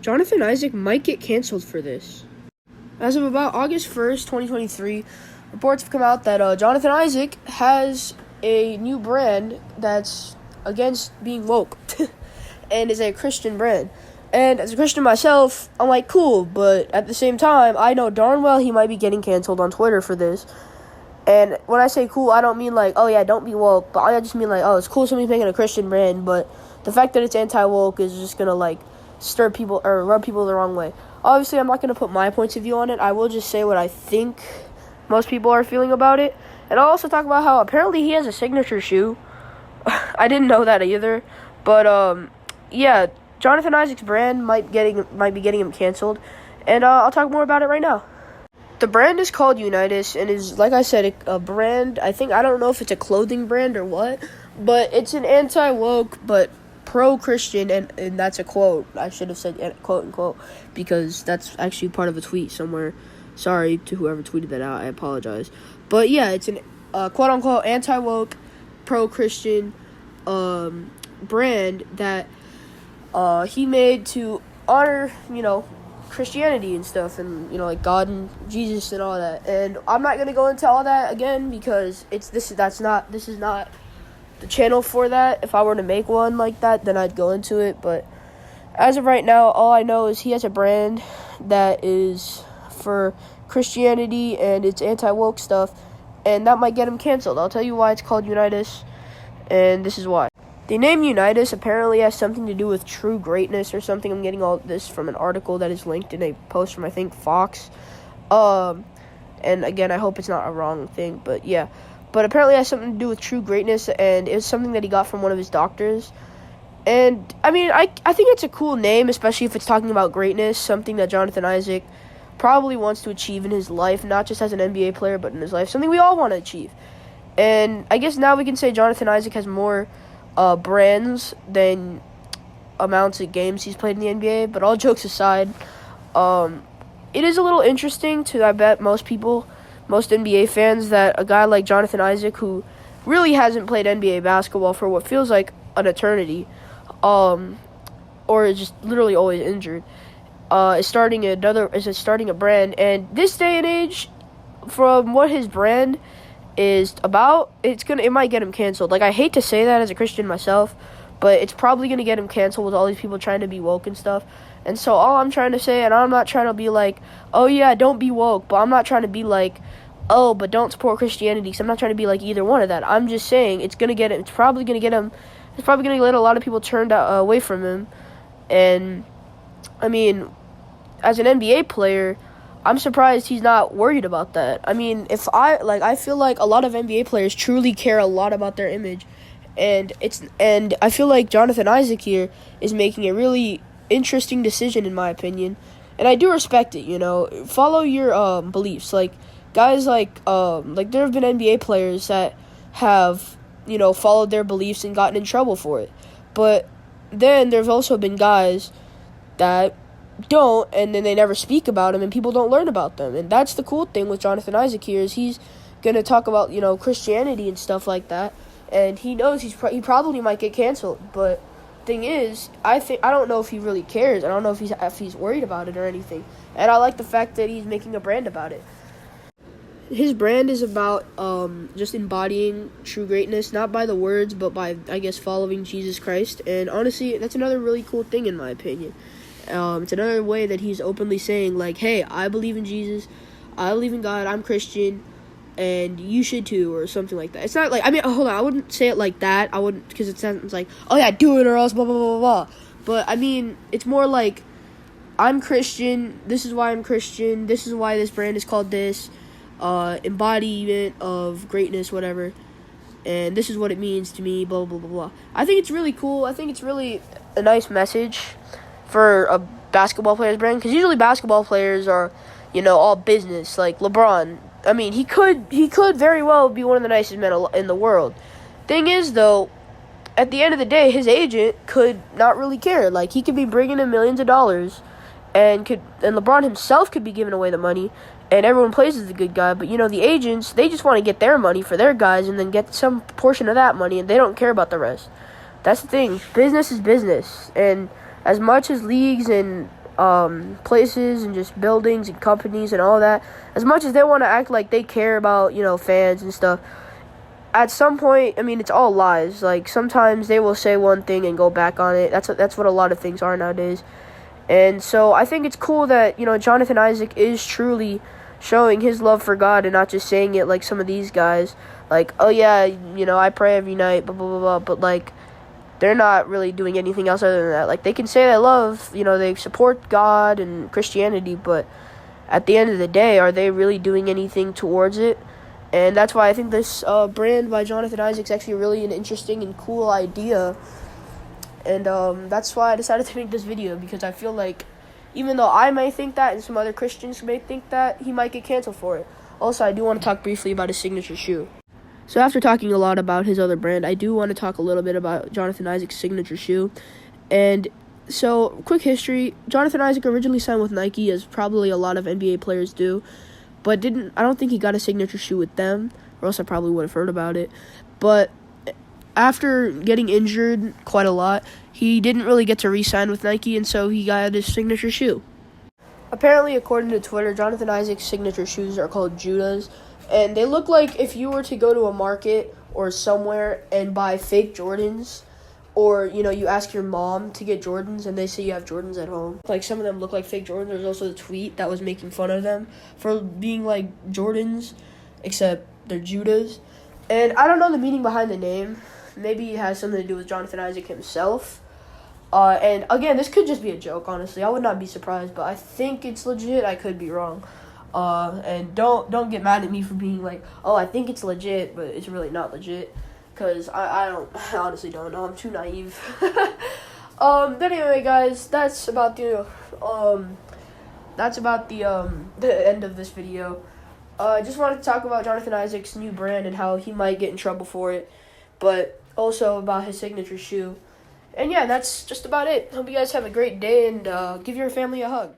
Jonathan Isaac might get canceled for this. As of about August 1st, 2023, reports have come out that Jonathan Isaac has a new brand that's against being woke and is a Christian brand. And as a Christian myself, I'm like, cool, but at the same time, I know darn well he might be getting canceled on Twitter for this. And when I say cool, I don't mean like, oh yeah, don't be woke, but I just mean like, oh, it's cool somebody's making a Christian brand, but the fact that it's anti-woke is just gonna like stir people or rub people the wrong way. Obviously, I'm not gonna put my points of view on it. I will just say what I think most people are feeling about it. And I'll also talk about how apparently he has a signature shoe. I didn't know that either. But yeah, Jonathan Isaac's brand might be getting him canceled. And I'll talk more about it right now. The brand is called Unitas and is, like I said, a brand. I don't know if it's a clothing brand or what, but it's an anti-woke but pro-Christian, and that's a quote. I should have said quote unquote because that's actually part of a tweet somewhere. Sorry to whoever tweeted that out. I apologize. But yeah, it's an quote unquote anti-woke, pro-Christian brand that he made to honor, Christianity and stuff, and like God and Jesus and all that. And I'm not gonna go into all that again because this is not the channel for that. If I were to make one like that, then I'd go into it. But as of right now, all I know is he has a brand that is for Christianity and it's anti-woke stuff, and that might get him canceled. I'll tell you why it's called Unitas, and this is why. The name Unitas apparently has something to do with true greatness or something. I'm getting all this from an article that is linked in a post from, I think, Fox. And again, I hope it's not a wrong thing, but yeah. But apparently it has something to do with true greatness, and it's something that he got from one of his doctors. And, I mean, I think it's a cool name, especially if it's talking about greatness, something that Jonathan Isaac probably wants to achieve in his life, not just as an NBA player, but in his life, something we all want to achieve. And I guess now we can say Jonathan Isaac has more brands than amounts of games he's played in the NBA, but all jokes aside, it is a little interesting to, I bet, most NBA fans that a guy like Jonathan Isaac, who really hasn't played NBA basketball for what feels like an eternity, or is just literally always injured, is starting a brand. And this day and age, from what his brand is about, it might get him canceled. Like, I hate to say that as a Christian myself, but it's probably gonna get him canceled with all these people trying to be woke and stuff. And so all I'm trying to say, and I'm not trying to be like, oh yeah, don't be woke, but I'm not trying to be like, oh, but don't support Christianity, because I'm not trying to be like either one of that. I'm just saying it's probably gonna let a lot of people turned away from him. And I mean, as an NBA player, I'm surprised he's not worried about that. I mean, I feel like a lot of NBA players truly care a lot about their image, and I feel like Jonathan Isaac here is making a really interesting decision, in my opinion, and I do respect it. Follow your beliefs. Like guys like there have been NBA players that have followed their beliefs and gotten in trouble for it, but then there's also been guys that don't, and then they never speak about them, and people don't learn about them. And that's the cool thing with Jonathan Isaac here, is he's gonna talk about Christianity and stuff like that, and he knows he probably might get canceled. But thing is, I don't know if he really cares. I don't know if he's worried about it or anything. And I like the fact that he's making a brand about it. His brand is about just embodying true greatness, not by the words, but by, I guess, following Jesus Christ. And honestly, that's another really cool thing, in my opinion. It's another way that he's openly saying, like, hey, I believe in Jesus, I believe in God, I'm Christian, and you should too, or something like that. It's not like, hold on, I wouldn't say it like that. I wouldn't, because it sounds like, oh yeah, do it or else blah, blah, blah, blah. But, I mean, it's more like, I'm Christian, this is why I'm Christian, this is why this brand is called this, embodiment of greatness, whatever, and this is what it means to me, blah, blah, blah, blah. I think it's really cool. I think it's really a nice message for a basketball player's brand, because usually basketball players are, all business. Like LeBron, I mean, he could very well be one of the nicest men in the world. Thing is, though, at the end of the day, his agent could not really care. Like, he could be bringing in millions of dollars, and LeBron himself could be giving away the money, and everyone plays as the good guy. But the agents, they just want to get their money for their guys, and then get some portion of that money, and they don't care about the rest. That's the thing. Business is business, and as much as leagues and places and just buildings and companies and all that. As much as they want to act like they care about, fans and stuff, at some point, I mean, it's all lies. Like, sometimes they will say one thing and go back on it. That's what a lot of things are nowadays. And so I think it's cool that, Jonathan Isaac is truly showing his love for God and not just saying it like some of these guys. Like, oh yeah, I pray every night, blah, blah, blah, blah. But, like, they're not really doing anything else other than that. Like, they can say they love, they support God and Christianity, but at the end of the day, are they really doing anything towards it? And that's why I think this brand by Jonathan Isaac is actually really an interesting and cool idea. And that's why I decided to make this video, because I feel like even though I may think that and some other Christians may think that, he might get canceled for it. Also, I do want to talk briefly about his signature shoe. So after talking a lot about his other brand, I do want to talk a little bit about Jonathan Isaac's signature shoe. And so, quick history, Jonathan Isaac originally signed with Nike, as probably a lot of NBA players do, but I don't think he got a signature shoe with them, or else I probably would have heard about it. But after getting injured quite a lot, he didn't really get to re-sign with Nike, and so he got his signature shoe. Apparently, according to Twitter, Jonathan Isaac's signature shoes are called Judas, and they look like if you were to go to a market or somewhere and buy fake Jordans, or, you ask your mom to get Jordans and they say you have Jordans at home. Like, some of them look like fake Jordans. There's also the tweet that was making fun of them for being like Jordans, except they're Judas. And I don't know the meaning behind the name. Maybe it has something to do with Jonathan Isaac himself. And again, this could just be a joke, honestly. I would not be surprised, but I think it's legit. I could be wrong. And don't get mad at me for being like, oh, I think it's legit, but it's really not legit. Because I honestly don't know. I'm too naive. But anyway, guys, that's about the end of this video. I just wanted to talk about Jonathan Isaac's new brand and how he might get in trouble for it, but also about his signature shoe. And yeah, that's just about it. Hope you guys have a great day, and give your family a hug.